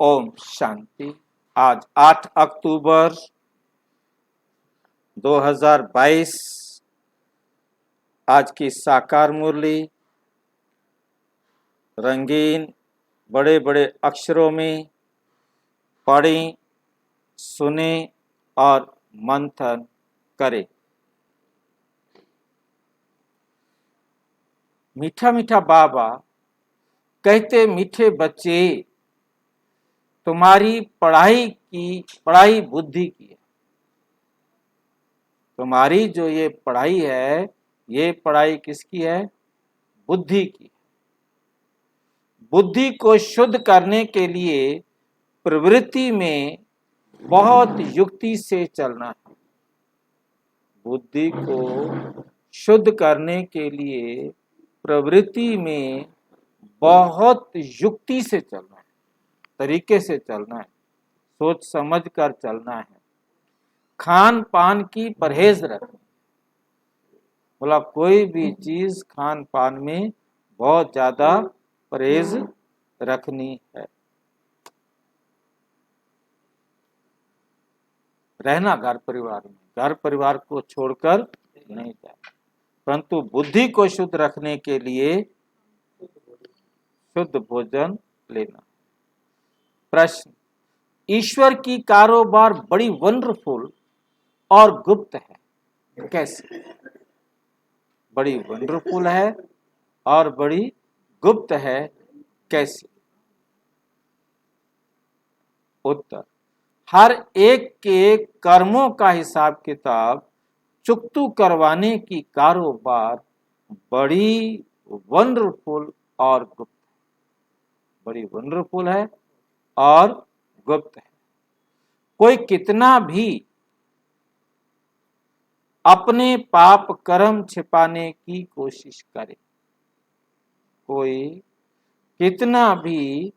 ओम शांति। आज 8 अक्टूबर 2022 आज की साकार मुरली रंगीन बड़े बड़े अक्षरों में पढ़ें, सुने और मंथन करें। मीठा मीठा बाबा कहते, मीठे बच्चे तुम्हारी पढ़ाई बुद्धि की है। तुम्हारी जो ये पढ़ाई है, ये पढ़ाई किसकी है? बुद्धि की। बुद्धि को शुद्ध करने के लिए प्रवृत्ति में बहुत युक्ति से चलना है। बुद्धि को शुद्ध करने के लिए प्रवृत्ति में बहुत युक्ति से चलना है, तरीके से चलना है, सोच समझ कर चलना है। खान पान की परहेज रखनी। बोला कोई भी चीज खान पान में बहुत ज्यादा परहेज रखनी है। रहना घर परिवार में, घर परिवार को छोड़कर नहीं जाए, परंतु बुद्धि को शुद्ध रखने के लिए शुद्ध भोजन लेना। प्रश्न, ईश्वर की कारोबार बड़ी वंडरफुल और गुप्त है, कैसे? बड़ी वंडरफुल है और बड़ी गुप्त है, कैसे? उत्तर, हर एक के कर्मों का हिसाब किताब चुकतू करवाने की कारोबार बड़ी वंडरफुल और गुप्त है। बड़ी वंडरफुल है और गुप्त है। कोई कितना भी अपने पाप कर्म छिपाने की कोशिश करे, कोई कितना भी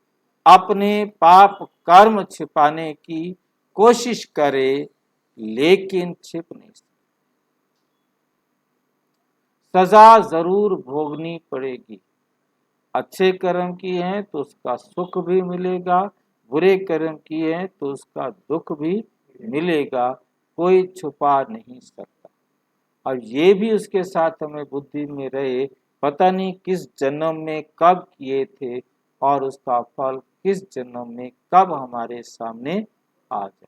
अपने पाप कर्म छिपाने की कोशिश करे, लेकिन छिप नहीं सकता। सजा जरूर भोगनी पड़ेगी। अच्छे कर्म किए हैं तो उसका सुख भी मिलेगा, बुरे कर्म किए हैं तो उसका दुख भी मिलेगा, कोई छुपा नहीं सकता। और ये भी उसके साथ हमें बुद्धि में रहे, पता नहीं किस जन्म में कब किए थे और उसका फल किस जन्म में कब हमारे सामने आ जाए।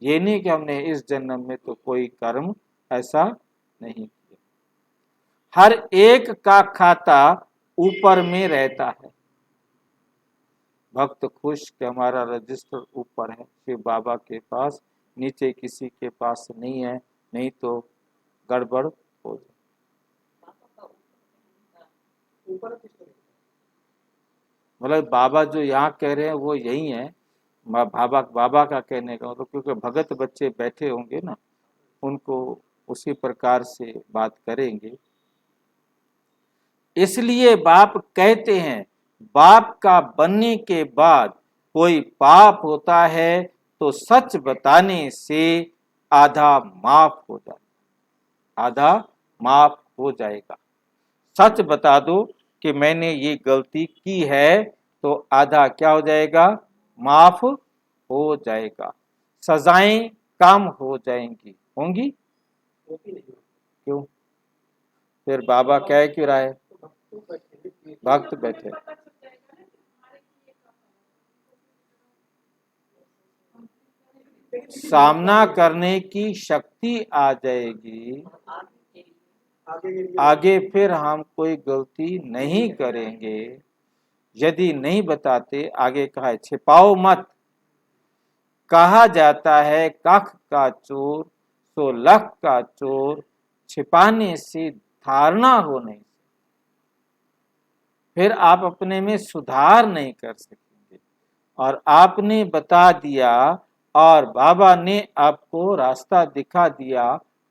ये नहीं कि हमने इस जन्म में तो कोई कर्म ऐसा नहीं किया। हर एक का खाता ऊपर में रहता है। भक्त खुश कि हमारा रजिस्टर ऊपर है, शिव बाबा के पास, नीचे किसी के पास नहीं है, नहीं तो गड़बड़ हो जाए। मतलब बाबा जो यहाँ कह रहे हैं वो यही है। बाबा का कहने का मतलब, क्योंकि भगत बच्चे बैठे होंगे ना, उनको उसी प्रकार से बात करेंगे। इसलिए बाप कहते हैं, बाप का बनने के बाद कोई पाप होता है तो सच बताने से आधा माफ हो जाएगा, आधा माफ हो जाएगा। सच बता दो कि मैंने ये गलती की है तो आधा क्या हो जाएगा? माफ हो जाएगा। सजाएं कम हो जाएंगी, होंगी? क्यों? फिर बाबा कह क्यों रहा है? भक्त बैठे। सामना करने की शक्ति आ जाएगी, आगे फिर हम कोई गलती नहीं करेंगे। यदि नहीं बताते, आगे कहा है छिपाओ मत। कहा जाता है कख का चोर सो लख का चोर, छिपाने से धारणा हो नहीं। फिर आप अपने में सुधार नहीं कर सकेंगे। और आपने बता दिया और बाबा ने आपको रास्ता दिखा दिया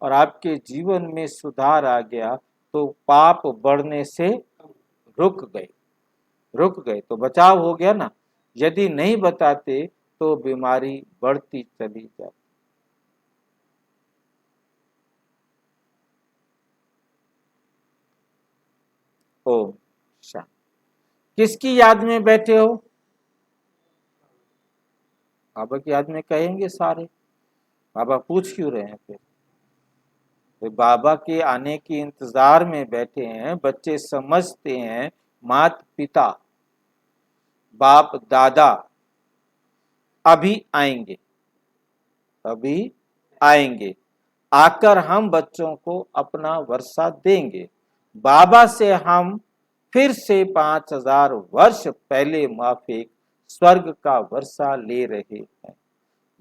और आपके जीवन में सुधार आ गया, तो पाप बढ़ने से रुक गए तो बचाव हो गया ना। यदि नहीं बताते तो बीमारी बढ़ती चली जाती। ओम शांति। किसकी याद में बैठे हो? बाबा की याद में कहेंगे सारे। बाबा पूछ क्यों रहे हैं फिर? तो बाबा के आने के इंतजार में बैठे हैं। बच्चे समझते हैं माता पिता बाप दादा अभी आएंगे, अभी आएंगे, आकर हम बच्चों को अपना वर्षा देंगे। बाबा से हम फिर से 5000 वर्ष पहले माफिक स्वर्ग का वर्षा ले रहे हैं।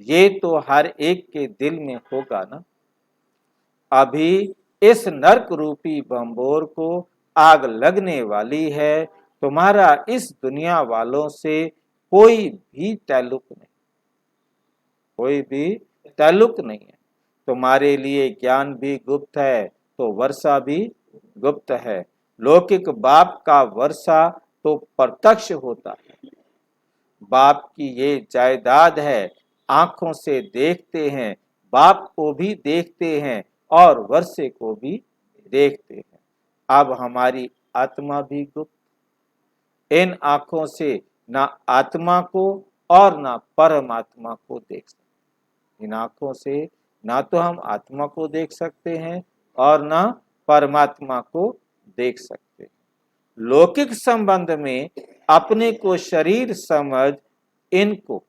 ये तो हर एक के दिल में होगा ना। अभी इस नरक रूपी बम्बोर को आग लगने वाली है। तुम्हारा इस दुनिया वालों से कोई भी ताल्लुक नहीं, कोई भी ताल्लुक नहीं है। तुम्हारे लिए ज्ञान भी गुप्त है तो वर्षा भी गुप्त है। लौकिक बाप का वर्षा तो प्रत्यक्ष होता है। बाप की ये जायदाद है। आंखों से देखते हैं, बाप को भी देखते हैं और वर्षे को भी देखते हैं। अब हमारी आत्मा भी गुप्त। इन आंखों से ना आत्मा को और ना परमात्मा को देख सकते। इन आंखों से ना तो हम आत्मा को देख सकते हैं और ना परमात्मा को देख सकते हैं। लौकिक संबंध में अपने को शरीर समझ इनको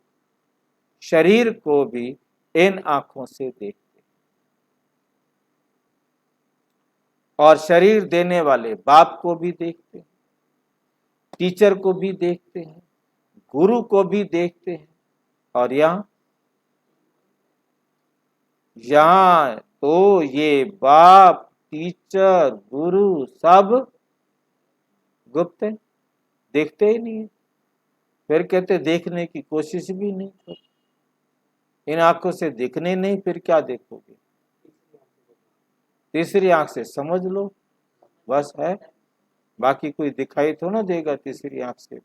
शरीर को भी इन आंखों से देखते हैं और शरीर देने वाले बाप को भी देखते हैं, टीचर को भी देखते हैं, गुरु को भी देखते हैं। और यहाँ तो ये बाप टीचर गुरु सब गुप्त है, देखते ही नहीं है। फिर कहते देखने की कोशिश भी नहीं करते। इन आंखों से दिखने नहीं, फिर क्या देखोगे? तीसरी आंख से समझ लो, बस है। बाकी कोई दिखाई तो ना देगा तीसरी आंख से।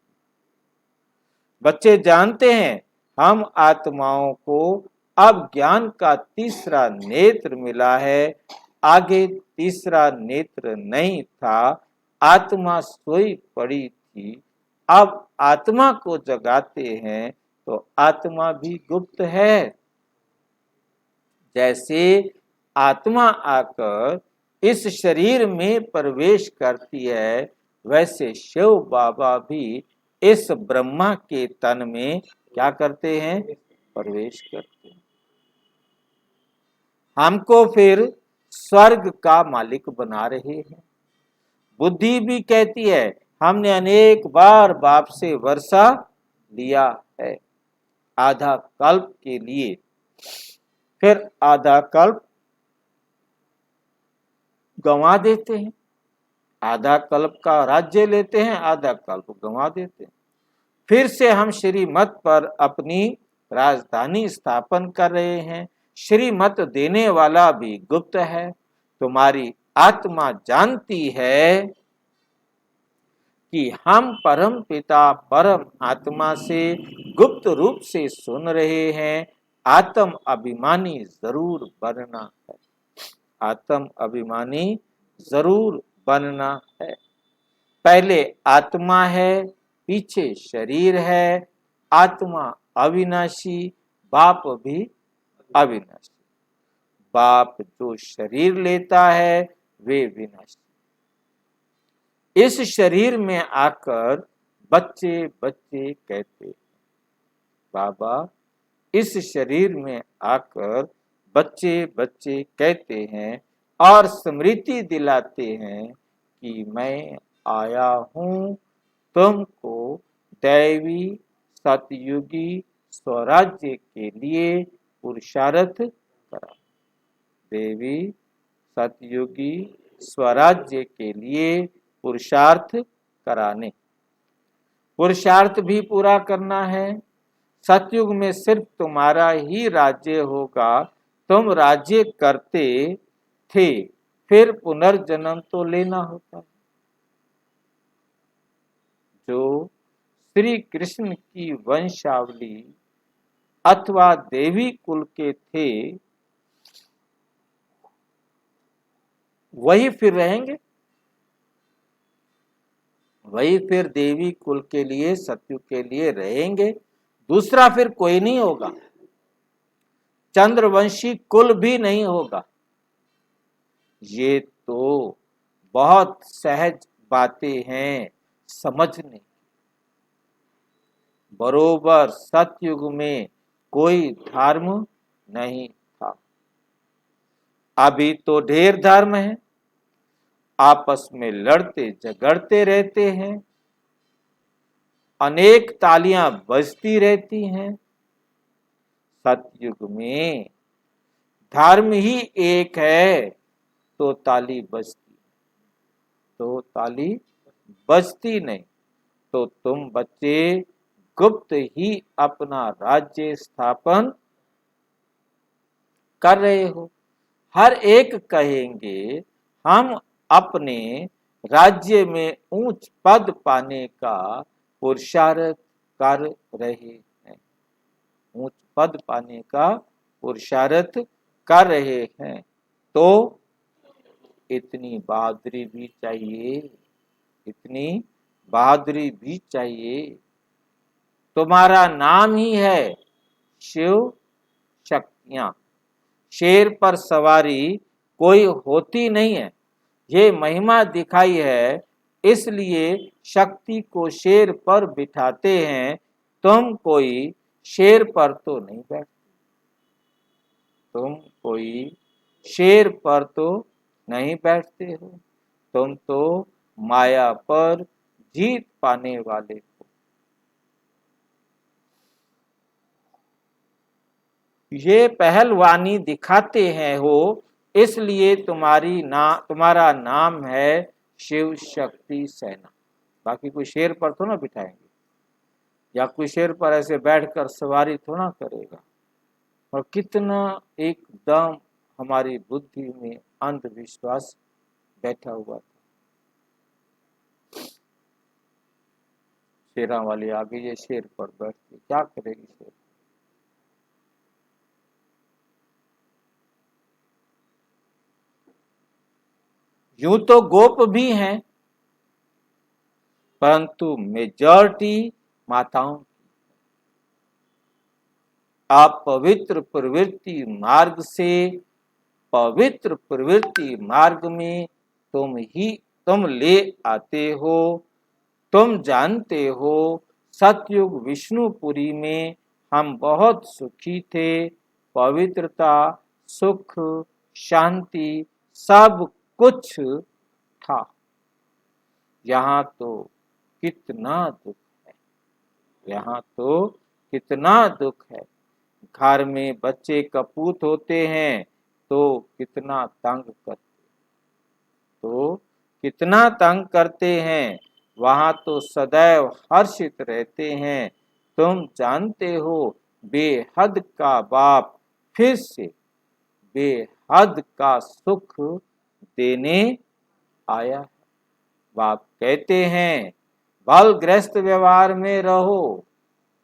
बच्चे जानते हैं हम आत्माओं को अब ज्ञान का तीसरा नेत्र मिला है। आगे तीसरा नेत्र नहीं था। आत्मा सोई पड़ी थी। अब आत्मा को जगाते हैं तो आत्मा भी गुप्त है। जैसे आत्मा आकर इस शरीर में प्रवेश करती है, वैसे शिव बाबा भी इस ब्रह्मा के तन में क्या करते हैं? प्रवेश करते हैं। हमको फिर स्वर्ग का मालिक बना रहे हैं। बुद्धि भी कहती है हमने अनेक बार बाप से वर्षा लिया है, आधा कल्प के लिए, फिर आधा कल्प गंवा देते हैं। आधा कल्प का राज्य लेते हैं, आधा कल्प गंवा देते हैं। फिर से हम श्रीमत पर अपनी राजधानी स्थापन कर रहे हैं। श्रीमत देने वाला भी गुप्त है। तुम्हारी आत्मा जानती है कि हम परम पिता परम आत्मा से गुप्त रूप से सुन रहे हैं। आत्म अभिमानी जरूर बनना है। आत्म अभिमानी जरूर बनना है। पहले आत्मा है, पीछे शरीर है। आत्मा अविनाशी, बाप भी अविनाशी। बाप जो शरीर लेता है वे विनाशी। इस शरीर में आकर बच्चे बच्चे कहते हैं। बाबा इस शरीर में आकर बच्चे बच्चे कहते हैं और स्मृति दिलाते हैं कि मैं आया हूँ तुमको दैवी सतयुगी स्वराज्य के लिए पुरुषार्थ करा। देवी सतयुगी स्वराज्य के लिए पुरुषार्थ कराने। पुरुषार्थ भी पूरा करना है। सतयुग में सिर्फ तुम्हारा ही राज्य होगा। तुम राज्य करते थे, फिर पुनर्जन्म तो लेना होता है। जो श्री कृष्ण की वंशावली अथवा देवी कुल के थे वही फिर रहेंगे, वही फिर देवी कुल के लिए सतयुग के लिए रहेंगे। दूसरा फिर कोई नहीं होगा, चंद्रवंशी कुल भी नहीं होगा। ये तो बहुत सहज बातें हैं समझने। बरोबर सतयुग में कोई धर्म नहीं था। अभी तो ढेर धर्म है, आपस में लड़ते झगड़ते रहते हैं, अनेक तालियां बजती रहती हैं। सतयुग में धर्म ही एक है तो ताली बजती, तो ताली बजती नहीं। तो तुम बच्चे गुप्त ही अपना राज्य स्थापन कर रहे हो। हर एक कहेंगे हम अपने राज्य में ऊंच पद पाने का पुरुषार्थ कर रहे हैं, ऊंच पद पाने का पुरुषार्थ कर रहे हैं। तो इतनी बहादुरी भी चाहिए, इतनी बहादुरी भी चाहिए। तुम्हारा नाम ही है शिव शक्तियां। शेर पर सवारी कोई होती नहीं है, ये महिमा दिखाई है, इसलिए शक्ति को शेर पर बिठाते हैं। तुम कोई शेर पर तो नहीं बैठते, तुम कोई शेर पर तो नहीं बैठते हो, तुम तो माया पर जीत पाने वाले हो। ये पहलवानी दिखाते हैं हो, इसलिए तुम्हारा नाम है शिव शक्ति सेना। बाकी कोई शेर पर तो ना बिठाएंगे, या कोई शेर पर ऐसे बैठकर सवारी थोड़ा करेगा। और कितना एकदम हमारी बुद्धि में अंधविश्वास बैठा हुआ था। शेरा वाली आगे ये शेर पर बैठती क्या करेगी शेर? यूं तो गोप भी हैं, परंतु मेजॉरिटी माताओं की अपवित्र प्रवृत्ति मार्ग से पवित्र प्रवृत्ति मार्ग में तुम ले आते हो। तुम जानते हो सतयुग विष्णुपुरी में हम बहुत सुखी थे, पवित्रता सुख शांति सब कुछ था। यहाँ तो कितना दुख है, यहाँ तो कितना दुख है। घर में बच्चे कपूत होते हैं तो कितना तंग करते हैं, वहां तो सदैव हर्षित रहते हैं। तुम जानते हो बेहद का बाप फिर से बेहद का सुख देने आया है। बाप कहते हैं बलग्रस्त व्यवहार में रहो,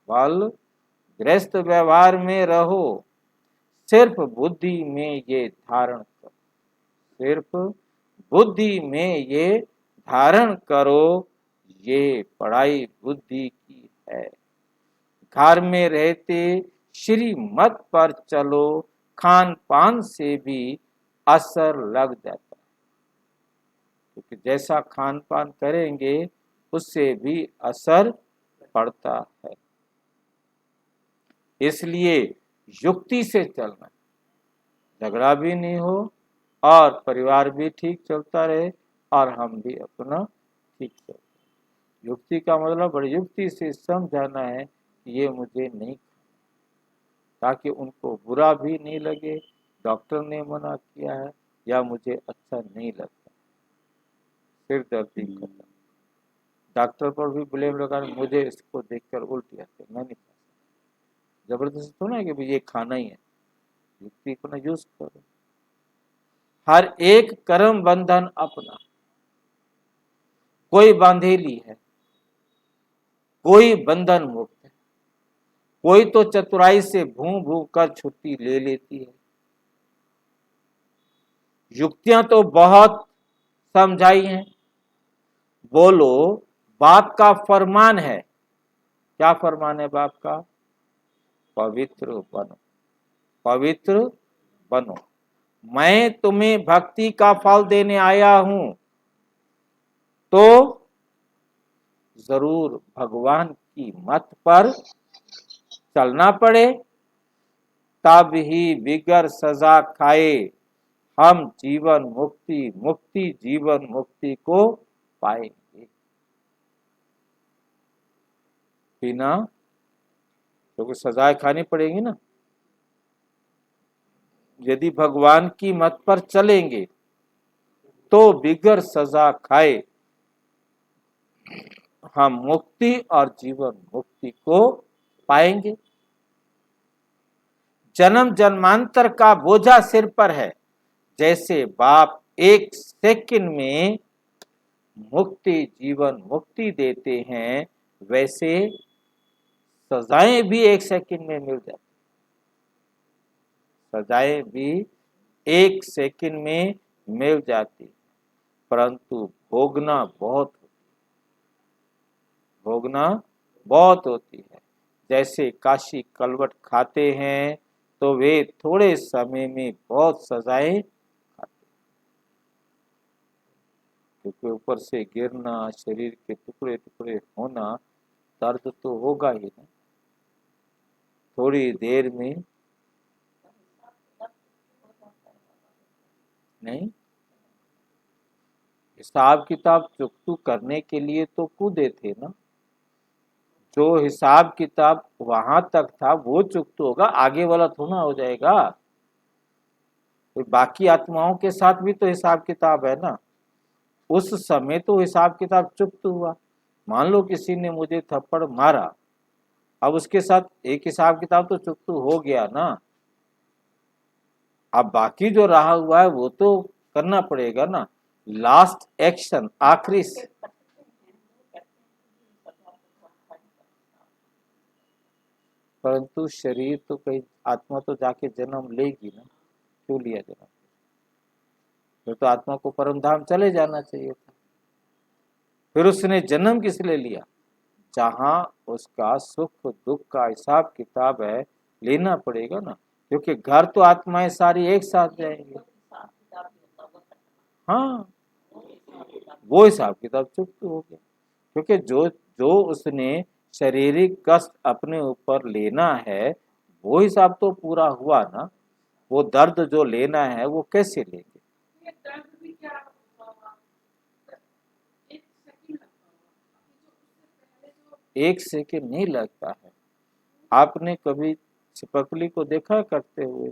बलग्रस्त व्यवहार में रहो, सिर्फ बुद्धि में ये धारण करो, सिर्फ बुद्धि में ये धारण करो। ये पढ़ाई बुद्धि की है। घर में रहते श्रीमत पर चलो, खान पान से भी असर लग जाता है, क्योंकि जैसा खान पान करेंगे उससे भी असर पड़ता है। इसलिए युक्ति से चलना, झगड़ा भी नहीं हो और परिवार भी ठीक चलता रहे और हम भी अपना ठीक चलते। युक्ति का मतलब बड़ी युक्ति से समझाना है कि ये मुझे नहीं खाना, ताकि उनको बुरा भी नहीं लगे, डॉक्टर ने मना किया है या मुझे अच्छा नहीं लगता। सिर दर्दी करता, डॉक्टर पर भी ब्लेम लगा, मुझे इसको देखकर उल्टी आती, मैं नहीं खा सकता। जबरदस्ती तो ना कि भाई ये खाना ही है, युक्ति को ना यूज करो। हर एक कर्म बंधन अपना, कोई बांधेली है, कोई बंधन मुक्त है, कोई तो चतुराई से भूं भूं कर छुट्टी ले लेती है। युक्तियां तो बहुत समझाई हैं। बोलो बाप का फरमान है, क्या फरमान है बाप का? पवित्र बनो, पवित्र बनो। मैं तुम्हें भक्ति का फल देने आया हूं, तो जरूर भगवान की मत पर चलना पड़े, तब ही बिगर सजा खाए हम जीवन मुक्ति, मुक्ति जीवन मुक्ति को पाएंगे। बिना, क्योंकि सजाएं खानी पड़ेगी ना। यदि भगवान की मत पर चलेंगे तो बिगर सजा खाए हम मुक्ति और जीवन मुक्ति को पाएंगे। जन्म जन्मांतर का बोझा सिर पर है, जैसे बाप एक सेकंड में मुक्ति जीवन मुक्ति देते हैं, वैसे सजाएं भी एक सेकंड में मिल जाती, सजाएं भी एक सेकंड में मिल जाती, परंतु भोगना बहुत, भोगना बहुत होती है। जैसे काशी कलवट खाते हैं तो वे थोड़े समय में बहुत सजाएं खाते, क्योंकि ऊपर से गिरना, शरीर के टुकड़े टुकड़े होना, दर्द तो होगा ही ना। थोड़ी देर में नहीं, हिसाब किताब चुकतू करने के लिए तो कूदे थे ना। जो हिसाब किताब वहां तक था वो चुकतू होगा, आगे वाला थोड़ा हो जाएगा। तो बाकी आत्माओं के साथ भी तो हिसाब किताब है ना। उस समय तो हिसाब किताब चुकत हुआ। मान लो किसी ने मुझे थप्पड़ मारा, अब उसके साथ एक हिसाब किताब तो चुकत हो गया ना। अब बाकी जो रहा हुआ है वो तो करना पड़ेगा ना। लास्ट एक्शन, आखिरी। परंतु शरीर तो कहीं, आत्मा तो जाके जन्म लेगी ना। क्यों लिया जन्म? तो आत्मा को परम धाम चले जाना चाहिए था। फिर उसने जन्म किस लिए लिया? जहां उसका सुख दुख का हिसाब किताब है, लेना पड़ेगा ना। क्योंकि घर तो आत्माएं सारी एक साथ जाएंगे। हाँ, वो हिसाब किताब चुप हो गया। क्योंकि जो जो उसने शारीरिक कष्ट अपने ऊपर लेना है, वो हिसाब तो पूरा हुआ ना। वो दर्द जो लेना है वो कैसे लेंगे? एक सेकंड नहीं लगता है। आपने कभी छिपकली को देखा करते हुए?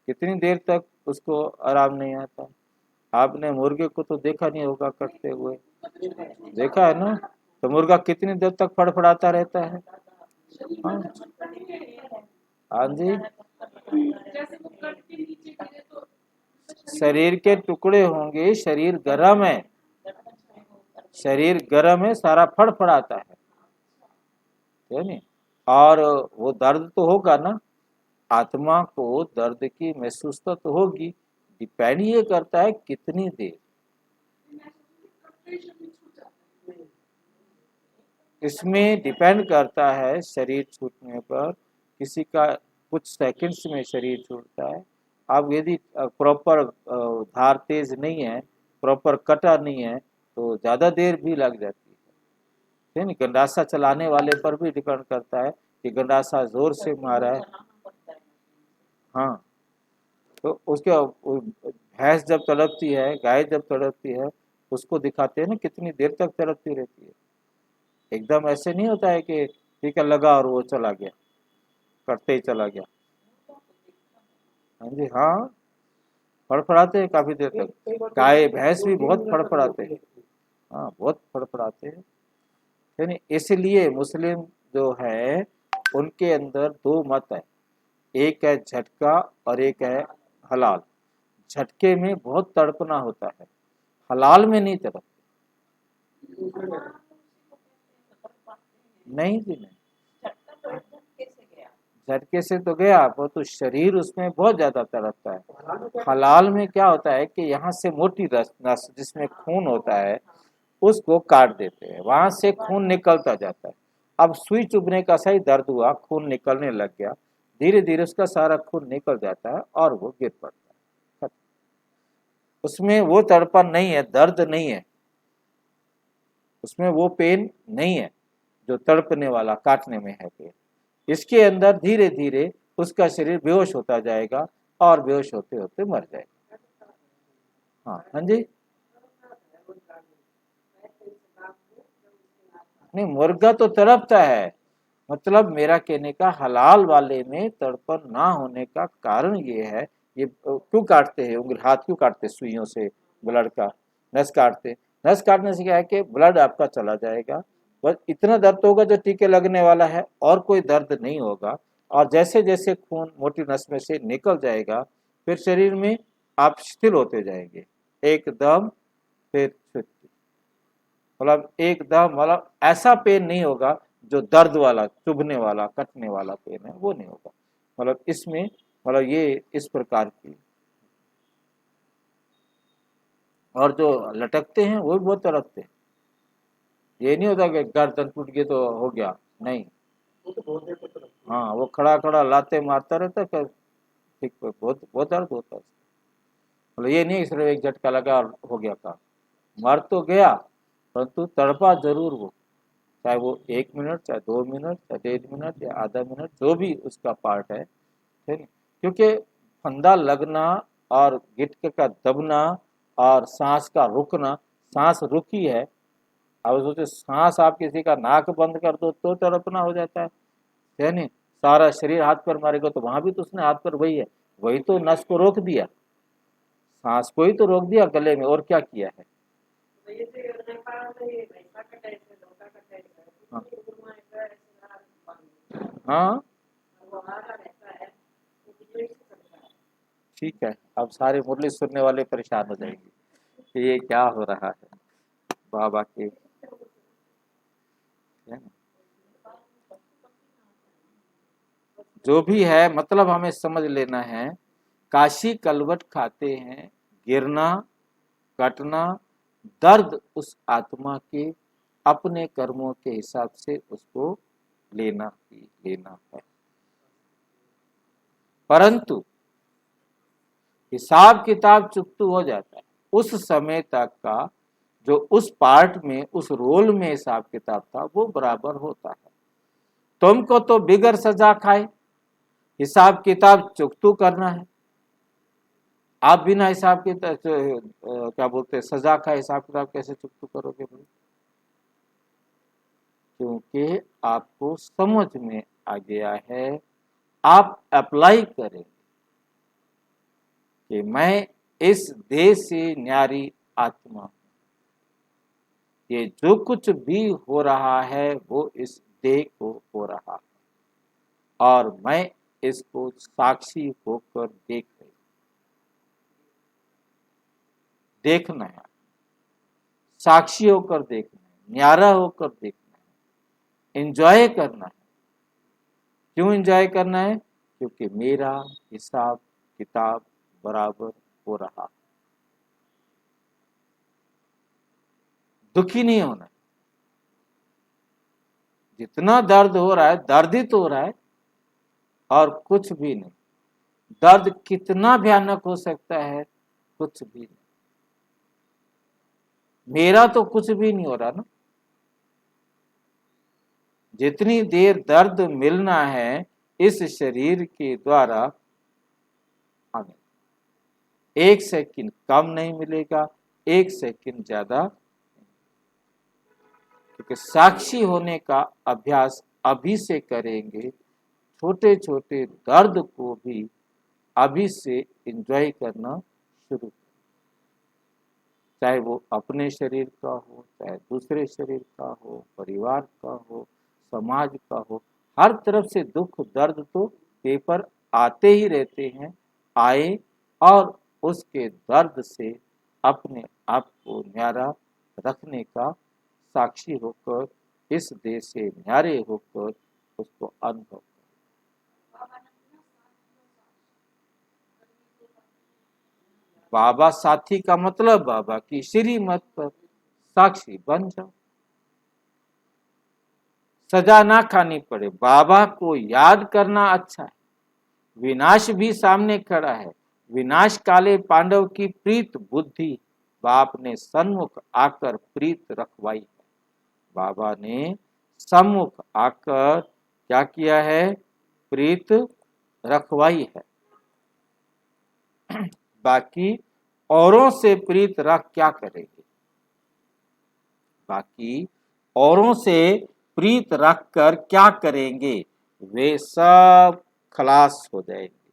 कितनी देर तक उसको आराम नहीं आता। आपने मुर्गे को तो देखा नहीं होगा करते हुए, देखा है ना। तो मुर्गा कितनी देर तक फड़फड़ाता रहता है। हाँ, हाँ जी। शरीर के टुकड़े होंगे, शरीर गर्म है, शरीर गर्म है, सारा फड़फड़ाता है नहीं। और वो दर्द तो होगा ना। आत्मा को दर्द की महसूस तो होगी। डिपेंड ये करता है कितनी देर। इसमें डिपेंड करता है शरीर छूटने पर। किसी का कुछ सेकंड्स में शरीर छूटता है। अब यदि प्रॉपर धार तेज नहीं है, प्रॉपर कटा नहीं है, तो ज़्यादा देर भी लग जाती है नहीं। गंडासा चलाने वाले पर भी डिपेंड करता है कि गंडासा जोर से मारा है। हाँ, तो उसके भैंस जब तड़पती है, गाय जब तड़पती है, उसको दिखाते हैं ना कितनी देर तक तड़पती रहती है। एकदम ऐसे नहीं होता है कि ठीक है लगा और वो चला गया, करते ही चला गया। हाँ जी, हाँ, फड़फड़ाते हैं काफी देर तक। गाय भैंस भी बहुत फड़फड़ाते हैं। हाँ, बहुत फड़फड़ाते हैं। यानी इसलिए मुस्लिम जो है उनके अंदर दो मत है, एक है झटका और एक है हलाल। झटके में बहुत तड़पना होता है, हलाल में नहीं तड़प। नहीं जी, नहीं, झटके से तो गया, वो तो शरीर उसमें बहुत ज्यादा तड़पता है। हलाल में क्या होता है कि यहाँ से मोटी नस जिसमें खून होता है उसको काट देते हैं, वहां से खून निकलता जाता है, अब सुई चुभने का सही दर्द हुआ, खून निकलने लग गया, धीरे धीरे उसका सारा खून निकल जाता है और वो गिर पड़ता है। उसमें वो तड़पन नहीं है, दर्द नहीं है, उसमें वो पेन नहीं है जो तड़पने वाला, काटने में है पेन। इसके अंदर धीरे धीरे उसका शरीर बेहोश होता जाएगा और बेहोश होते होते मर जाएगा। हाँ हाँ जी, नहीं मुर्गा तो तड़पता है, मतलब मेरा कहने का हलाल वाले में तड़पन ना होने का कारण ये है, ये क्यों काटते हैं उंगली, हाथ क्यों काटते हैं सुइयों से, ब्लड का नस काटते, नस काटने से क्या है कि ब्लड आपका चला जाएगा, बस इतना दर्द होगा जो टीके लगने वाला है, और कोई दर्द नहीं होगा। और जैसे जैसे खून मोटी नस में से निकल जाएगा फिर शरीर में आप शिथिल होते जाएंगे एकदम, फिर छुट्टी, मतलब एकदम, मतलब ऐसा पेन नहीं होगा जो दर्द वाला, चुभने वाला, कटने वाला पेन है, वो नहीं होगा। मतलब इसमें, मतलब ये इस प्रकार की। और जो लटकते हैं वो भी बहुत तड़पते हैं, ये नहीं होता कि गर्दन टूट गई तो हो गया, नहीं। हाँ, वो खड़ा खड़ा लाते मारता रहता है, ठीक, बहुत बहुत दर्द होता है। मतलब ये नहीं सिर्फ एक झटका लगा और हो गया काम, मर तो गया परंतु तड़पा जरूर वो, चाहे वो 1 मिनट, चाहे 2 मिनट, चाहे 1.5 मिनट या आधा मिनट, जो भी उसका पार्ट है, ठीक है। क्योंकि फंदा लगना और गिटक का दबना और सांस का रुकना, सांस रुकी है। अब सोचे सांस आप किसी का नाक बंद कर दो तो तड़पना हो जाता है नहीं, सारा शरीर हाथ पर मारेगा तो वहां भी तो उसने हाथ पर वही है, वही तो नस को रोक दिया, सांस को ही तो रोक दिया गले में, और क्या किया है। हाँ हाँ, ठीक है, अब सारे मुरली सुनने वाले परेशान हो जाएंगे कि ये क्या हो रहा है बाबा के, है ना? जो भी है मतलब हमें समझ लेना है, काशी कलवट खाते हैं, गिरना, कटना, दर्द उस आत्मा के अपने कर्मों के हिसाब से उसको लेना ही लेना है। परंतु हिसाब किताब चुकतू हो जाता है उस समय तक का, जो उस पार्ट में, उस रोल में हिसाब किताब था वो बराबर होता है। तुमको तो बिगर सजा खाए हिसाब किताब चुकतू करना है, आप बिना हिसाब किताब क्या बोलते हैं, सजा खाए हिसाब किताब कैसे चुकतू करोगे भाई? क्योंकि आपको समझ में आ गया है, आप अप्लाई करें कि मैं इस देह से न्यारी आत्मा हूं, ये जो कुछ भी हो रहा है वो इस देह को हो रहा है और मैं इसको साक्षी होकर देख रही, देखना है, साक्षी होकर देखना है, न्यारा होकर देखना है, एंजॉय करना है। क्यों एंजॉय करना है? क्योंकि मेरा हिसाब किताब बराबर हो रहा, दुखी नहीं होना। जितना दर्द हो रहा है दर्दित हो रहा है और कुछ भी नहीं। दर्द कितना भयानक हो सकता है, कुछ भी नहीं। मेरा तो कुछ भी नहीं हो रहा ना, जितनी देर दर्द मिलना है इस शरीर के द्वारा हमें 1 सेकंड कम नहीं मिलेगा, 1 सेकंड ज्यादा, क्योंकि साक्षी होने का अभ्यास अभी से करेंगे, छोटे छोटे दर्द को भी अभी से एंजॉय करना शुरू, चाहे वो अपने शरीर का हो, चाहे दूसरे शरीर का हो, परिवार का हो, समाज का हो, हर तरफ से दुख दर्द तो पेपर आते ही रहते हैं, आए, और उसके दर्द से अपने आप को न्यारा रखने का साक्षी होकर, इस देश से न्यारे होकर उसको अनुभव। बाबा साथी का मतलब बाबा की श्रीमत पर साक्षी बन जाओ, सजा ना खानी पड़े, बाबा को याद करना अच्छा है। विनाश भी सामने खड़ा है, विनाश काले पांडव की प्रीत बुद्धि बाप ने सन्मुख आकर प्रीत रखवाई है। बाबा ने सम्मुख आकर क्या किया है? प्रीत रखवाई है। बाकी औरों से प्रीत रख क्या करेंगे? बाकी औरों से प्रीत रख कर क्या करेंगे? वे सब खलास हो जाएंगे।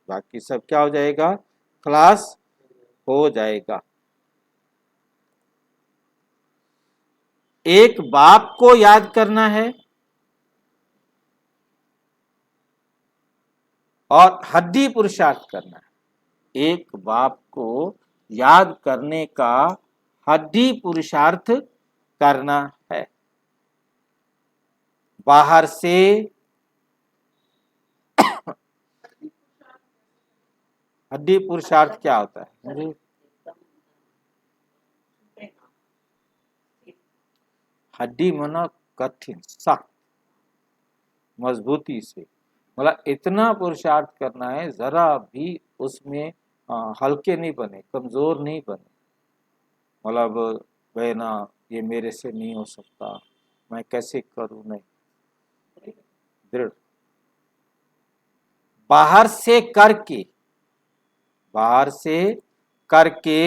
बाकी सब क्या हो जाएगा? खलास हो जाएगा। एक बाप को याद करना है और हड्डी पुरुषार्थ करना है। एक बाप को याद करने का हड्डी पुरुषार्थ करना है। बाहर से हड्डी पुरुषार्थ क्या होता है? हड्डी मना कठिन, सख्त, मजबूती से, मतलब इतना पुरुषार्थ करना है, जरा भी उसमें हल्के नहीं बने, कमजोर नहीं बने। मतलब वह ना, ये मेरे से नहीं हो सकता, मैं कैसे करूं, नहीं, दृढ़। बाहर से करके, बाहर से करके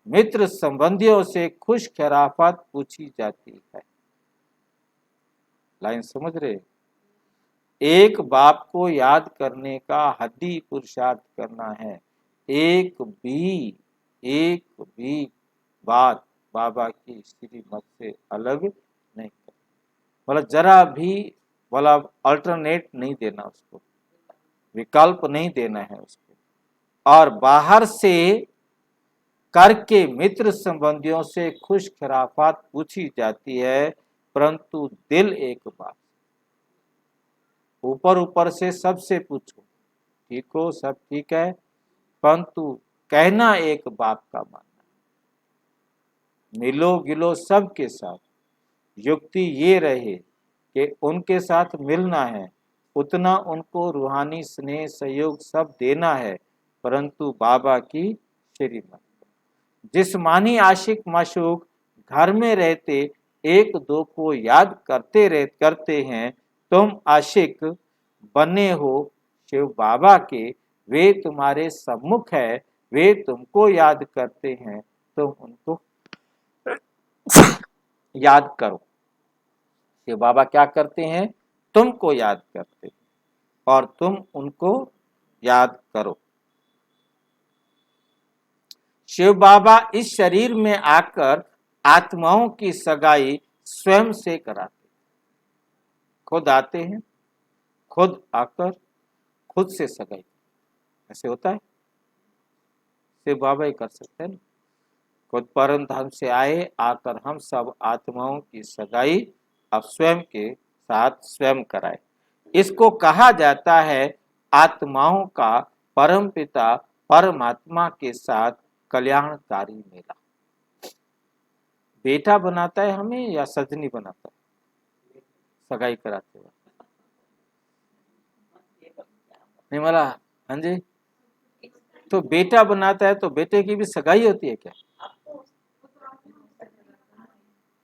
मित्र संबंधियों से खुश खैराफत पूछी जाती है। लाइन समझ रहे? एक बाप को याद करने का हड्डी पुरुषार्थ करना है। एक भी बात बाबा की श्रीमत से अलग नहीं कर, मतलब जरा भी, मतलब अल्टरनेट नहीं देना उसको, विकल्प नहीं देना है उसको। और बाहर से करके मित्र संबंधियों से खुश खराफात पूछी जाती है, परंतु दिल एक बात। ऊपर ऊपर से सबसे पूछो, ठीक हो, सब ठीक है, परंतु कहना एक बाप का मानना। मिलो गिलो सबके साथ, युक्ति ये रहे कि उनके साथ मिलना है, उतना उनको रूहानी स्नेह सहयोग सब देना है, परंतु बाबा की श्रीमत। जिस्मानी आशिक माशूक घर में रहते एक दो को याद करते हैं। तुम आशिक बने हो शिव बाबा के, वे तुम्हारे सम्मुख है, वे तुमको याद करते हैं, तुम उनको याद करो। शिव बाबा क्या करते हैं? तुमको याद करते हैं और तुम उनको याद करो। शिव बाबा इस शरीर में आकर आत्माओं की सगाई स्वयं से कराते, खुद आते हैं, खुद आकर खुद से सगाई। ऐसे होता है? शिव बाबा ही कर सकते हैं ना। खुद परम धाम से आए, आकर हम सब आत्माओं की सगाई अब स्वयं के साथ स्वयं कराए। इसको कहा जाता है आत्माओं का परम पिता परमात्मा के साथ कल्याणकारी मेला। बेटा बनाता है हमें या सजनी बनाता है सगाई कराते हुए? नहीं मला, हाँ जी, तो बेटा बनाता है तो बेटे की भी सगाई होती है क्या?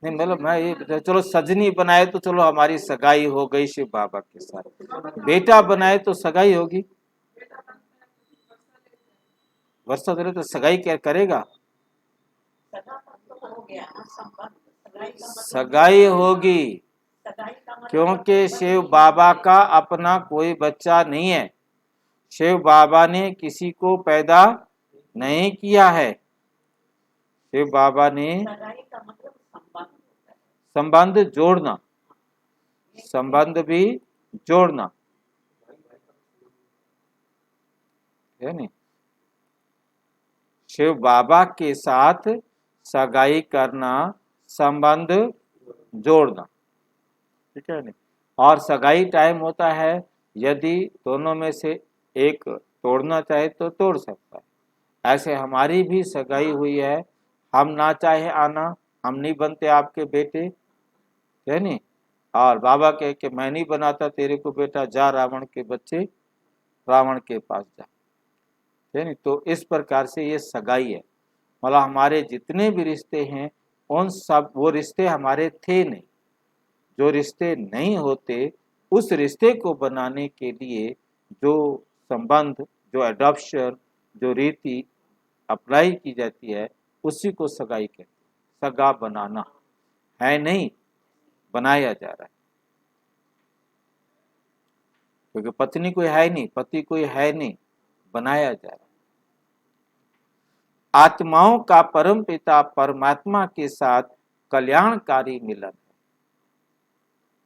नहीं, मतलब मैं ये, चलो सजनी बनाए तो चलो हमारी सगाई हो गई शिव बाबा के साथ, बेटा बनाए तो सगाई होगी। वर्षा दे तो सगाई क्या करेगा? सगाई होगी, क्योंकि शिव बाबा का अपना कोई बच्चा नहीं है। शिव बाबा ने किसी को पैदा नहीं किया है। शिव बाबा ने संबंध जोड़ना, संबंध भी जोड़ना है नहीं, शिव बाबा के साथ सगाई करना, संबंध जोड़ना, ठीक है नहीं। और सगाई टाइम होता है, यदि दोनों में से एक तोड़ना चाहे तो तोड़ सकता है। ऐसे हमारी भी सगाई हुई है, हम ना चाहे आना, हम नहीं बनते आपके बेटे, है नहीं, और बाबा कहे कि मैं नहीं बनाता तेरे को बेटा, जा रावण के बच्चे रावण के पास जा, है नहीं। तो इस प्रकार से ये सगाई है, मतलब हमारे जितने भी रिश्ते हैं उन सब, वो रिश्ते हमारे थे नहीं, जो रिश्ते नहीं होते उस रिश्ते को बनाने के लिए जो संबंध, जो एडॉप्शन, जो रीति अप्लाई की जाती है उसी को सगाई कहते हैं। सगा बनाना है नहीं, बनाया जा रहा है, क्योंकि पत्नी कोई है नहीं, पति कोई है नहीं, बनाया जा रहा है। आत्माओं का परम पिता परमात्मा के साथ कल्याणकारी मिलन है।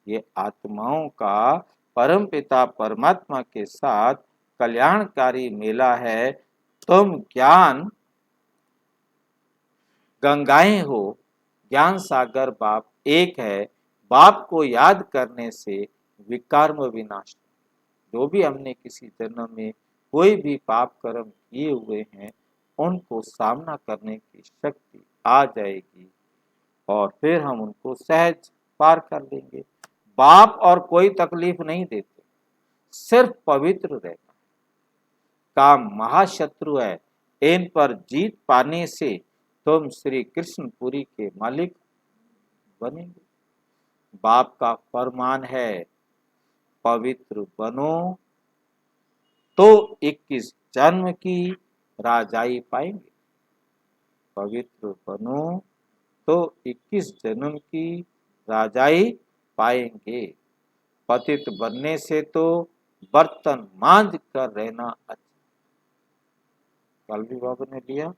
ये आत्माओं का परम पिता परमात्मा के साथ कल्याणकारी मेला है। तुम ज्ञान गंगाएं हो, ज्ञान सागर बाप एक है। बाप को याद करने से विकर्म विनाश। जो भी हमने किसी जन्म में कोई भी पाप कर्म किए हुए हैं उनको सामना करने की शक्ति आ जाएगी और फिर हम उनको सहज पार कर लेंगे। बाप और कोई तकलीफ नहीं देते, सिर्फ पवित्र रहना। काम महाशत्रु है, इन पर जीत पाने से तुम श्री कृष्णपुरी के मालिक बनेंगे। बाप का फरमान है, पवित्र बनो तो 21 जन्म की राजाई पाएंगे। पवित्र बनो तो 21 जन्म की राजाई पाएंगे। पतित बनने से तो बर्तन मांज कर रहना अच्छा। कल भी बाबा ने लिया,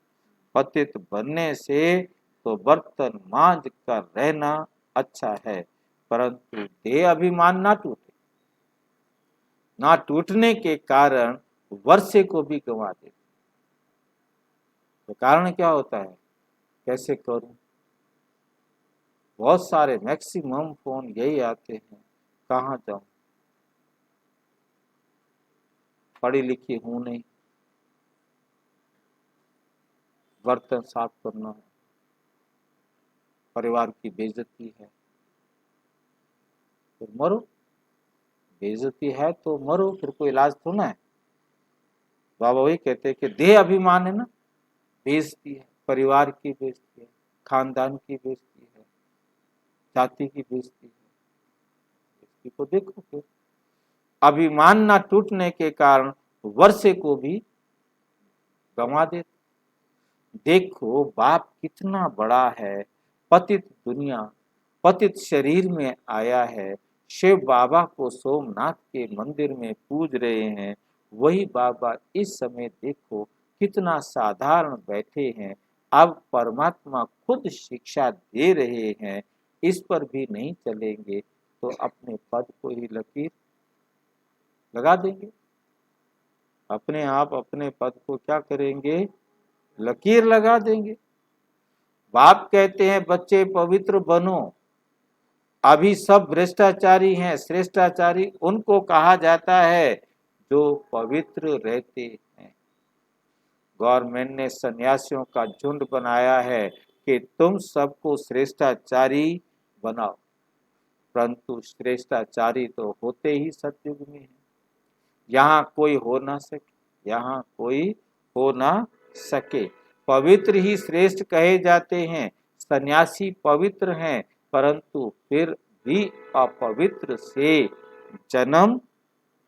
पतित बनने से तो बर्तन मांज कर रहना अच्छा है, परंतु देह अभिमान ना टूटे। ना टूटने के कारण वर्षे को भी गंवा देते। तो कारण क्या होता है, कैसे करूं? बहुत सारे मैक्सिमम फोन यही आते हैं, कहाँ जाऊं, पढ़ी लिखी हूं नहीं, बर्तन साफ करना है, परिवार की बेइज्जती है, फिर मरो। बेइज्जती है तो मरो, फिर कोई इलाज थोड़ा है। बाबा वही कहते हैं कि देह अभिमान है ना, बेइज्जती है, परिवार की बेइज्जती है, खानदान की बेइज्जती है, जाति की बेइज्जती है, इसकी को देखो। फिर अभिमान ना टूटने के कारण वर्षे को भी गंवा देते। देखो बाप कितना बड़ा है, पतित दुनिया, पतित शरीर में आया है। शिव बाबा को सोमनाथ के मंदिर में पूज रहे हैं, वही बाबा इस समय देखो कितना साधारण बैठे हैं। अब परमात्मा खुद शिक्षा दे रहे हैं, इस पर भी नहीं चलेंगे तो अपने पद को ही लकीर लगा देंगे। अपने आप अपने पद को क्या करेंगे, लकीर लगा देंगे। बाप कहते हैं बच्चे पवित्र बनो। अभी सब भ्रष्टाचारी हैं, श्रेष्ठाचारी उनको कहा जाता है जो पवित्र रहते हैं। गवर्नमेंट ने सन्यासियों का झुंड बनाया है कि तुम सबको श्रेष्ठाचारी बनाओ, परंतु श्रेष्ठाचारी तो होते ही सतयुग में है। यहाँ कोई हो ना सके, यहाँ कोई हो ना सके। पवित्र ही श्रेष्ठ कहे जाते हैं। सन्यासी पवित्र हैं, परंतु फिर भी अपवित्र से जन्म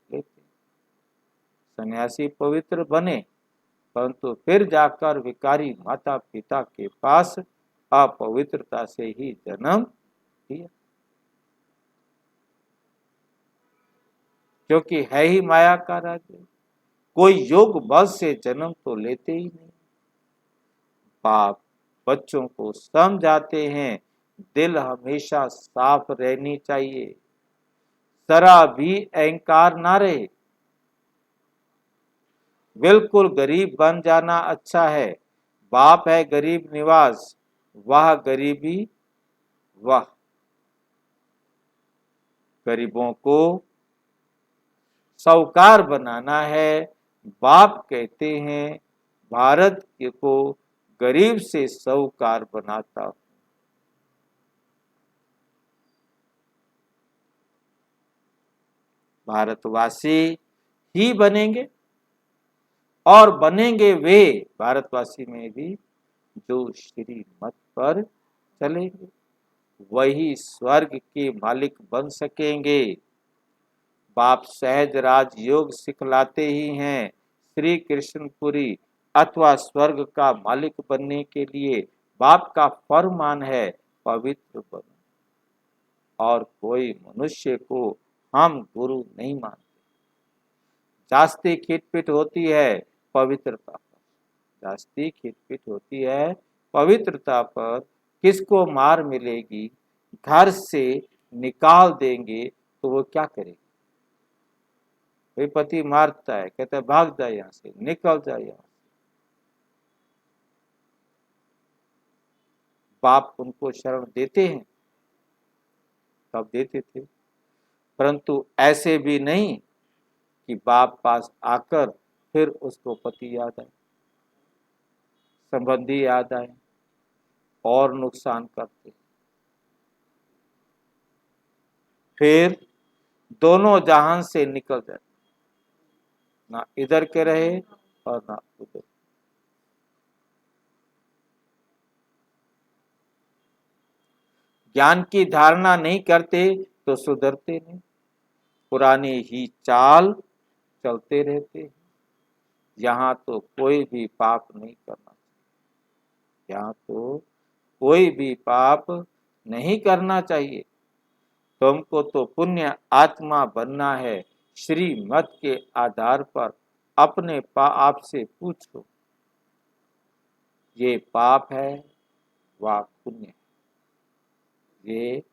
लेते। सन्यासी पवित्र बने, परंतु फिर जाकर विकारी माता पिता के पास अपवित्रता से ही जन्म लिया, क्योंकि है ही माया का राज्य। कोई योग बल से जन्म तो लेते ही नहीं। बाप बच्चों को समझाते हैं, दिल हमेशा साफ रहनी चाहिए, जरा भी अहंकार ना रहे। बिल्कुल गरीब बन जाना अच्छा है। बाप है गरीब निवास, वह गरीबी वह। गरीबों को साहूकार बनाना है। बाप कहते हैं भारत को गरीब से साहूकार बनाता हूं। भारतवासी ही बनेंगे, और बनेंगे वे भारतवासी में भी जो श्रीमत पर चलेंगे, वही स्वर्ग के मालिक बन सकेंगे। बाप सहज राज योग सिखलाते ही हैं, श्री कृष्णपुरी अथवा स्वर्ग का मालिक बनने के लिए बाप का फरमान है, पवित्र बनो। और कोई मनुष्य को हम गुरु नहीं मानते। जास्ती खिटपिट होती है पवित्रता पर, जास्ती खिटपिट होती है पवित्रता पर। किसको मार मिलेगी, घर से निकाल देंगे तो वो क्या करेगी? भाई पति मारता है, कहता है भाग जाए यहां से, निकल जाए यहां से। बाप उनको शरण देते हैं, तब देते थे, परंतु ऐसे भी नहीं कि बाप पास आकर फिर उसको पति याद आए, संबंधी याद आए और नुकसान करते, फिर दोनों जहान से निकल जाए, ना इधर के रहे और ना उधर। ज्ञान की धारणा नहीं करते तो सुधरते नहीं, पुरानी ही चाल चलते रहते हैं। यहाँ तो कोई भी पाप नहीं करना चाहिए, यहाँ तो कोई भी पाप नहीं करना चाहिए। तुमको तो पुण्य आत्मा बनना है। श्रीमत के आधार पर अपने आप से पूछो, ये पाप है व पुण्य है, ये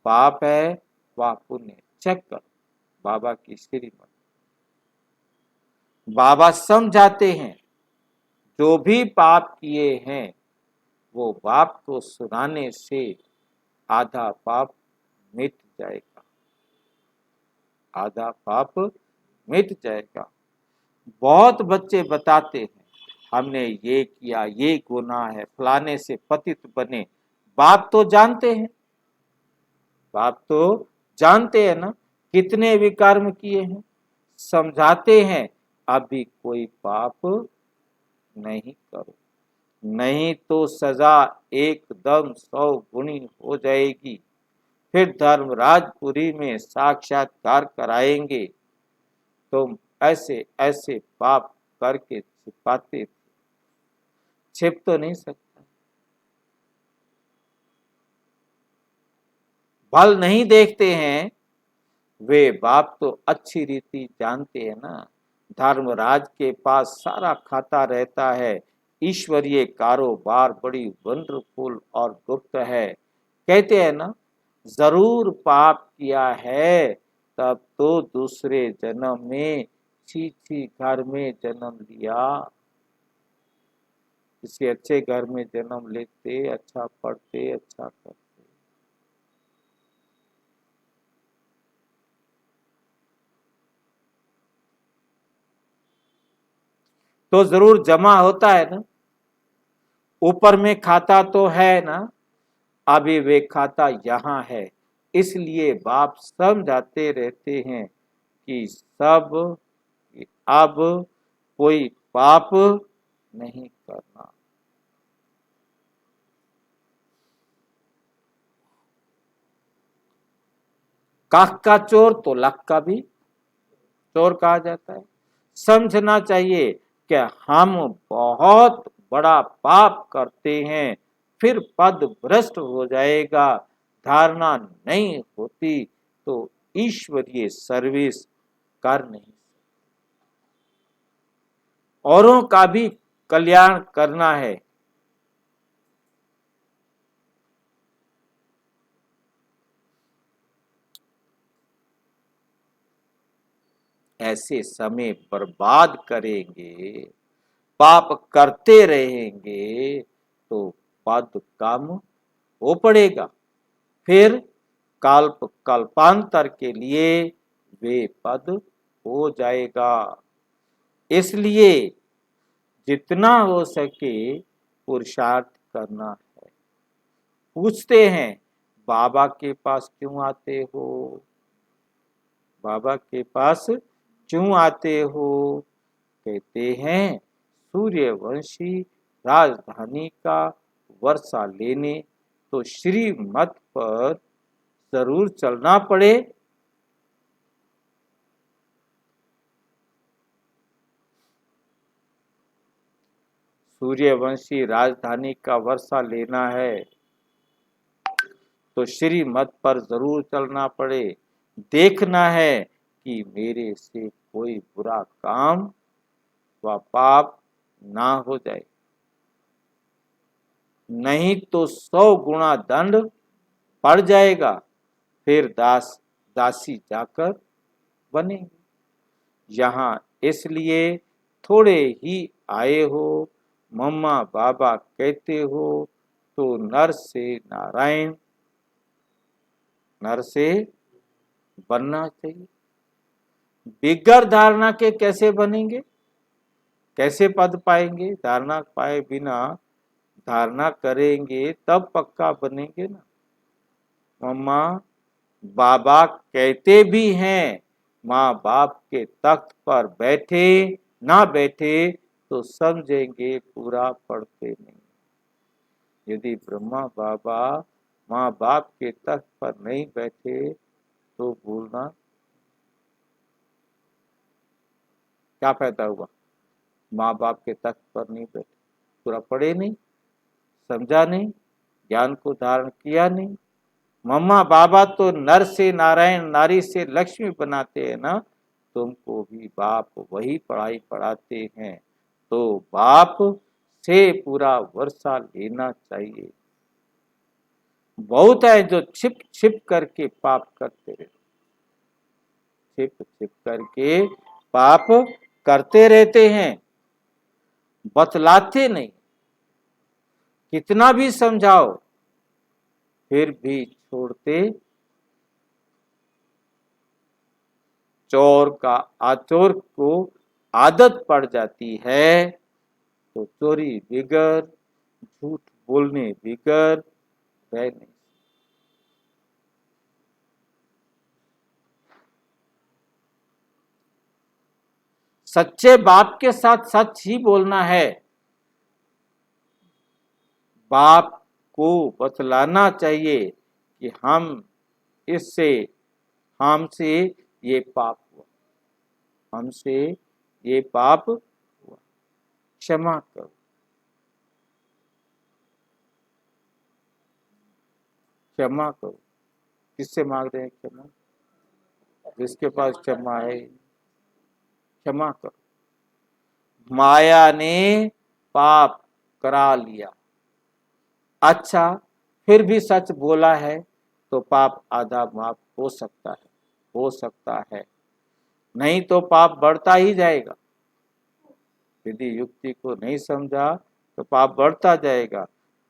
पाप है व पुण्य। चेक करो बाबा की श्रीमत। बाबा समझाते हैं जो भी पाप किए हैं वो बाप को सुनाने से आधा पाप मिट जाएगा, आधा पाप मिट जाएगा। बहुत बच्चे बताते हैं हमने ये किया, ये गुनाह है, फलाने से पतित बने। बाप तो जानते हैं, बाप तो जानते हैं ना कितने विकर्म किए हैं, समझाते हैं अभी कोई पाप नहीं करो, नहीं तो सजा एकदम 100 गुनी हो जाएगी। फिर धर्मराजपुरी में साक्षात्कार कराएंगे। तुम ऐसे ऐसे पाप करके छिपाते थे, छिप तो नहीं सकता। भल नहीं देखते हैं वे बाप तो अच्छी रीति जानते हैं ना। धर्मराज के पास सारा खाता रहता है, ईश्वरीय कारोबार बड़ी वंडरफुल और गुप्त है। कहते हैं ना, जरूर पाप किया है तब तो दूसरे जन्म में छी घर में जन्म लिया। किसी अच्छे घर में जन्म लेते, अच्छा पढ़ते, अच्छा करते। तो जरूर जमा होता है ना, ऊपर में खाता तो है ना, अभी वे खाता यहाँ है। इसलिए बाप समझाते रहते हैं कि सब अब कोई पाप नहीं करना। काख का चोर तो लाख का भी चोर कहा जाता है। समझना चाहिए कि हम बहुत बड़ा पाप करते हैं, फिर पद भ्रष्ट हो जाएगा, धारणा नहीं होती तो ईश्वरीय सर्विस कर नहीं, औरों का भी कल्याण करना है। ऐसे समय बर्बाद करेंगे, पाप करते रहेंगे तो पद कम हो पड़ेगा, फिर कल्पांतर के लिए वे पद हो जाएगा। इसलिए जितना हो सके पुरुषार्थ करना है। पूछते हैं बाबा के पास क्यों आते हो? बाबा के पास क्यों आते हो? कहते हैं सूर्यवंशी राजधानी का वर्षा लेने तो श्रीमत पर जरूर चलना पड़े। सूर्यवंशी राजधानी का वर्षा लेना है तो श्रीमत पर जरूर चलना पड़े। देखना है कि मेरे से कोई बुरा काम व पाप ना हो जाए, नहीं तो 100 गुना दंड पड़ जाएगा, फिर दासी जाकर बनेंगे। यहाँ इसलिए थोड़े ही आए हो, मम्मा बाबा कहते हो तो नर से बनना चाहिए। बिगर धारणा के कैसे बनेंगे? कैसे पद पाएंगे? धारणा पाए बिना धारणा करेंगे तब पक्का बनेंगे ना। मम्मा बाबा कहते भी हैं, माँ बाप के तख्त पर बैठे ना बैठे तो समझेंगे पूरा पढ़ते नहीं। यदि ब्रह्मा बाबा माँ बाप के तख्त पर नहीं बैठे तो भूलना क्या फायदा हुआ? माँ बाप के तख्त पर नहीं बैठे, पूरा पढ़े नहीं, समझा नहीं, ज्ञान को धारण किया नहीं। मम्मा बाबा तो नर से नारायण, नारी से लक्ष्मी बनाते हैं ना, तुमको भी बाप वही पढ़ाई पढ़ाते हैं, तो बाप से पूरा वर्षा लेना चाहिए। बहुत है जो छिप छिप करके पाप करते रहते, छिप छिप करके पाप करते रहते हैं, बतलाते नहीं, कितना भी समझाओ फिर भी छोड़ते। चोर को आदत पड़ जाती है तो चोरी बिगर, झूठ बोलने बिगर रह नहीं। सच्चे बाप के साथ सच ही बोलना है। बाप को बतलाना चाहिए कि हमसे ये पाप हुआ, हमसे ये पाप हुआ, क्षमा करो। क्षमा करो। किससे मांग रहे हैं क्षमा? जिसके पास क्षमा है, क्षमा करो। माया ने पाप करा लिया, अच्छा फिर भी सच बोला है तो पाप आधा माफ हो सकता है, नहीं तो पाप बढ़ता ही जाएगा। यदि युक्ति को नहीं समझा तो पाप बढ़ता जाएगा।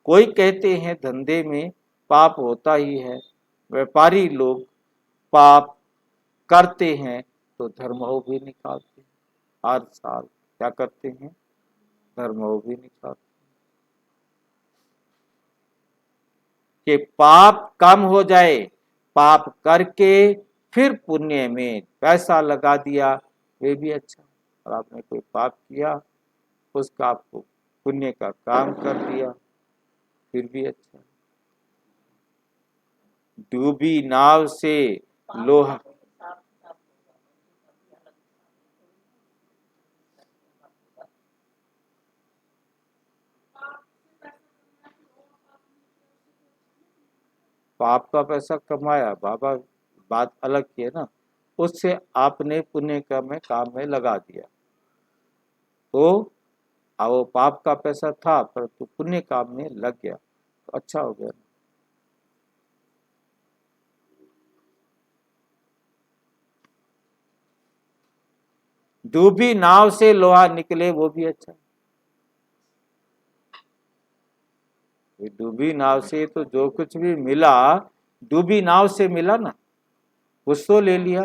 कोई कहते हैं धंधे में पाप होता ही है, व्यापारी लोग पाप करते हैं तो धर्मो भी निकालते हैं, हर साल क्या करते हैं? धर्मो भी निकालते कि पाप कम हो जाए, पाप करके फिर पुण्य में पैसा लगा दिया वे भी अच्छा। और आपने कोई पाप किया, उसका आपको पुण्य का काम कर दिया फिर भी अच्छा। डूबी नाव से लोहा, पाप का पैसा कमाया बाबा, बात अलग की है ना, उससे आपने पुण्य का में काम में लगा दिया तो वो पाप का पैसा था परंतु पुण्य काम में लग गया तो अच्छा हो गया। डूबी नाव से लोहा निकले वो भी अच्छा। डूबी नाव से तो जो कुछ भी मिला डूबी नाव से मिला ना, कुछ तो ले लिया,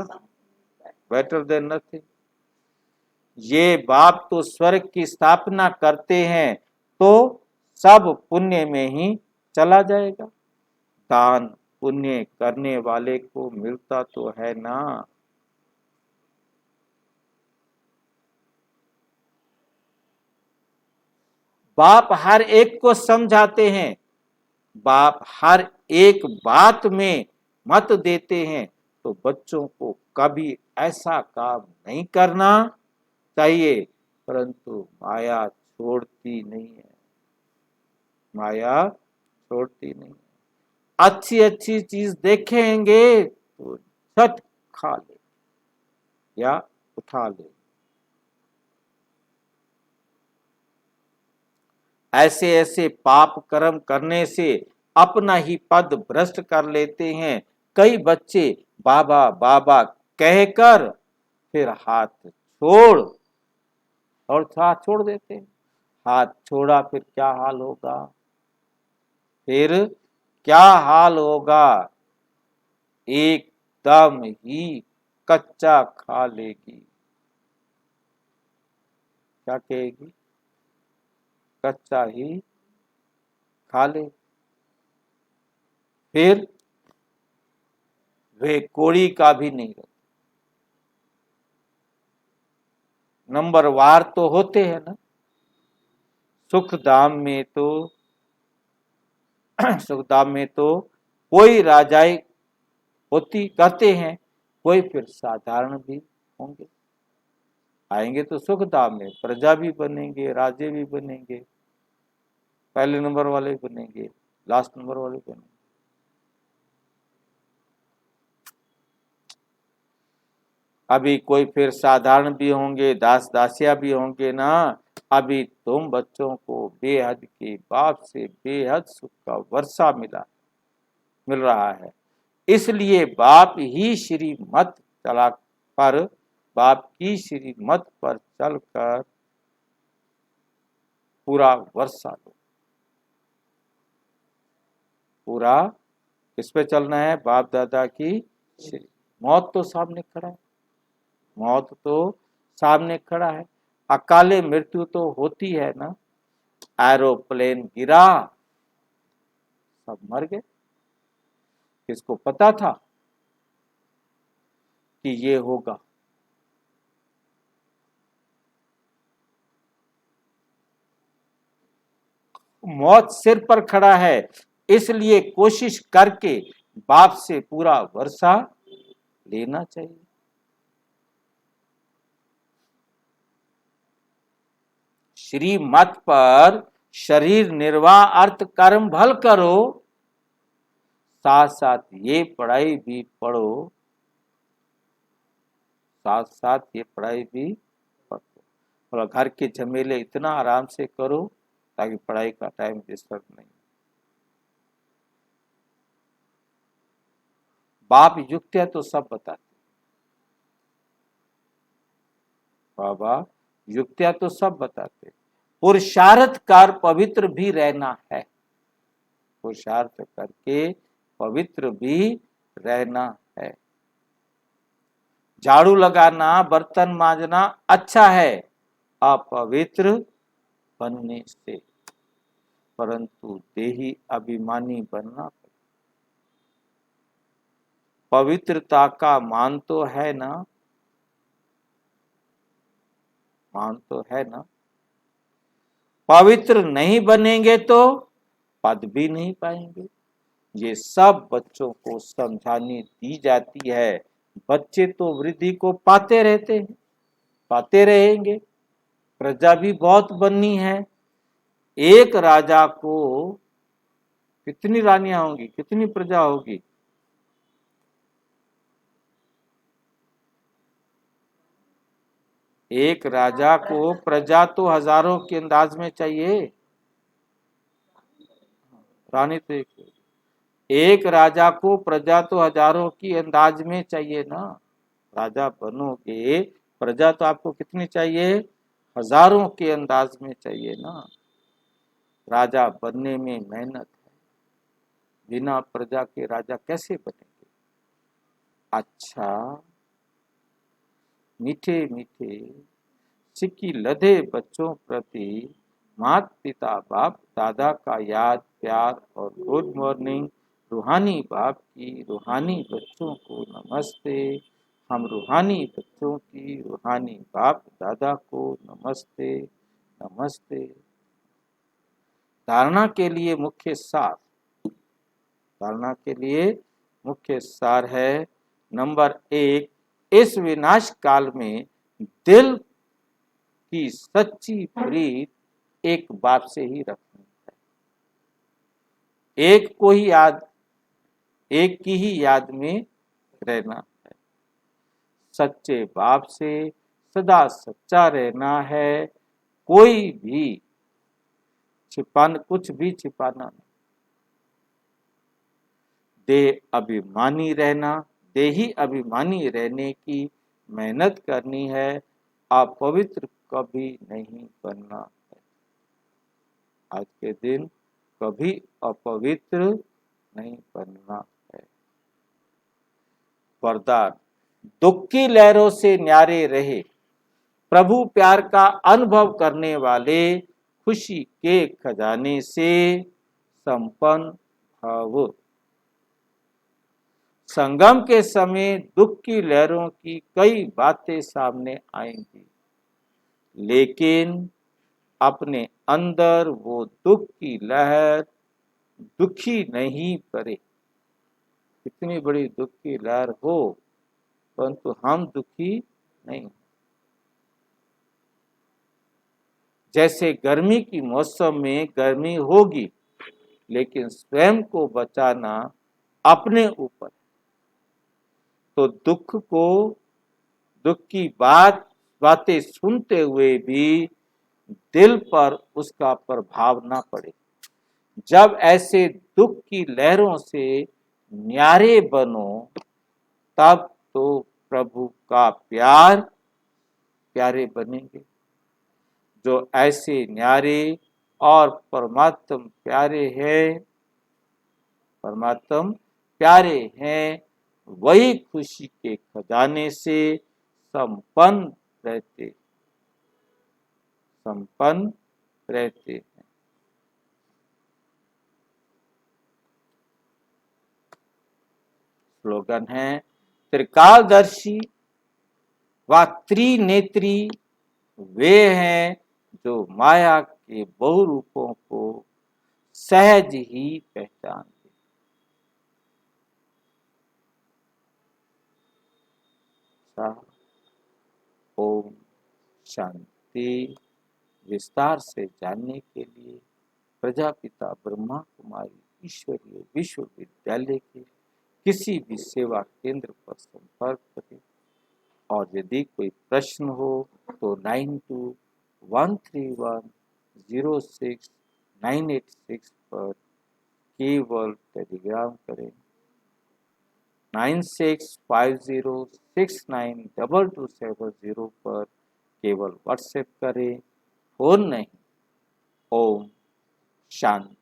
बेटर देन नथिंग। ये बाप तो स्वर्ग की स्थापना करते हैं तो सब पुण्य में ही चला जाएगा। दान पुण्य करने वाले को मिलता तो है ना। बाप हर एक को समझाते हैं, बाप हर एक बात में मत देते हैं, तो बच्चों को कभी ऐसा काम नहीं करना चाहिए। परंतु माया छोड़ती नहीं है, माया छोड़ती नहीं है। अच्छी अच्छी चीज देखेंगे तो झट खा ले या उठा ले। ऐसे ऐसे पाप कर्म करने से अपना ही पद भ्रष्ट कर लेते हैं। कई बच्चे बाबा बाबा कहकर फिर हाथ छोड़ और हाथ छोड़ देते हैं। हाथ छोड़ा फिर क्या हाल होगा, फिर क्या हाल होगा, एकदम ही कच्चा खा लेगी। क्या कहेगी, कच्चा ही खा ले। फिर वे कोड़ी का भी नहीं रहता। नंबरवार तो होते हैं ना, सुख धाम में तो सुखधाम में तो कोई राजाई होती करते हैं, कोई फिर साधारण भी होंगे। आएंगे तो सुखधाम में प्रजा भी बनेंगे, राजे भी बनेंगे, पहले नंबर वाले भी बनेंगे, लास्ट नंबर वाले बनेंगे। अभी कोई फिर साधारण भी होंगे, दास दासिया भी होंगे ना। अभी तुम बच्चों को बेहद के बाप से बेहद सुख का वर्षा मिल रहा है। इसलिए बाप ही श्रीमत चला पर बाप की श्रीमत पर चलकर पूरा वर्षा लो। पूरा किस पे चलना है, बाप दादा की श्री। मौत तो सामने खड़ा है, मौत तो सामने खड़ा है। अकाले मृत्यु तो होती है ना। एरोप्लेन गिरा, सब मर गए। किसको पता था कि ये होगा। मौत सिर पर खड़ा है, इसलिए कोशिश करके बाप से पूरा वर्षा लेना चाहिए। श्रीमत पर शरीर निर्वाह अर्थ कर्म भल करो, साथ साथ ये पढ़ाई भी पढ़ो, साथ साथ ये पढ़ाई भी पढ़ो। और घर के झमेले इतना आराम से करो ताकि पढ़ाई का टाइम डिस्टर्ब नहीं। बाप युक्तियां तो सब बताते, बाबा युक्तियां तो सब बताते। पुरुषार्थ कर पवित्र भी रहना है, पुरुषार्थ करके पवित्र भी रहना है। झाड़ू लगाना, बर्तन मांजना अच्छा है अपवित्र बनने से, परंतु देही अभिमानी बनना। पवित्रता का मान तो है ना, मान तो है ना। पवित्र नहीं बनेंगे तो पद भी नहीं पाएंगे। ये सब बच्चों को समझानी दी जाती है। बच्चे तो वृद्धि को पाते रहते हैं, पाते रहेंगे। प्रजा भी बहुत बननी है। एक राजा को कितनी रानियां होंगी, कितनी प्रजा होगी। एक राजा को प्रजा तो हजारों के अंदाज में चाहिए, रानी तो एक राजा को प्रजा तो हजारों की अंदाज में चाहिए ना। राजा बनोगे, प्रजा तो आपको कितनी चाहिए, हजारों के अंदाज में चाहिए ना। राजा बनने में मेहनत है, बिना प्रजा के राजा कैसे बनेंगे। अच्छा, मीठे मीठे सिक्की लदे बच्चों प्रति माता पिता बाप दादा का याद प्यार और गुड मॉर्निंग। रूहानी बाप की रूहानी बच्चों को नमस्ते। हम रूहानी बच्चों की रूहानी बाप दादा को नमस्ते नमस्ते। धारणा के लिए मुख्य सार, धारणा के लिए मुख्य सार है, नंबर 1, इस विनाश काल में दिल की सच्ची प्रीत एक बाप से ही रखनी है। एक की ही याद में रहना है। सच्चे बाप से सदा सच्चा रहना है। कोई भी कुछ भी छिपाना नहीं। देही अभिमानी रहने की मेहनत करनी है। अपवित्र कभी नहीं बनना है। आज के दिन कभी अपवित्र नहीं बनना है। वरदान, दुख की लहरों से न्यारे रहे, प्रभु प्यार का अनुभव करने वाले, खुशी के खजाने से संपन्न भव। संगम के समय दुख की लहरों की कई बातें सामने आएंगी, लेकिन अपने अंदर वो दुख की लहर दुखी नहीं करे। कितनी बड़ी दुख की लहर हो, परंतु हम दुखी नहीं। जैसे गर्मी की मौसम में गर्मी होगी, लेकिन स्वयं को बचाना अपने ऊपर। तो दुख की बातें सुनते हुए भी दिल पर उसका प्रभाव ना पड़े। जब ऐसे दुख की लहरों से न्यारे बनो, तब तो प्रभु का प्यारे बनेंगे। जो ऐसे न्यारे और परमात्म प्यारे हैं, वही खुशी के खजाने से संपन्न रहते हैं। स्लोगन है, त्रिकालदर्शी व त्रिनेत्री वे हैं जो माया के बहुरूपों को सहज ही पहचानते। ओम शांति। विस्तार से जानने के लिए प्रजापिता ब्रह्मा कुमारी ईश्वरीय विश्वविद्यालय के किसी भी सेवा केंद्र पर संपर्क करें। और यदि कोई प्रश्न हो तो 9213106986 पर केवल टेलीग्राम करें। 9650692270 पर केवल व्हाट्सएप करें, फोन नहीं। ओम शांति।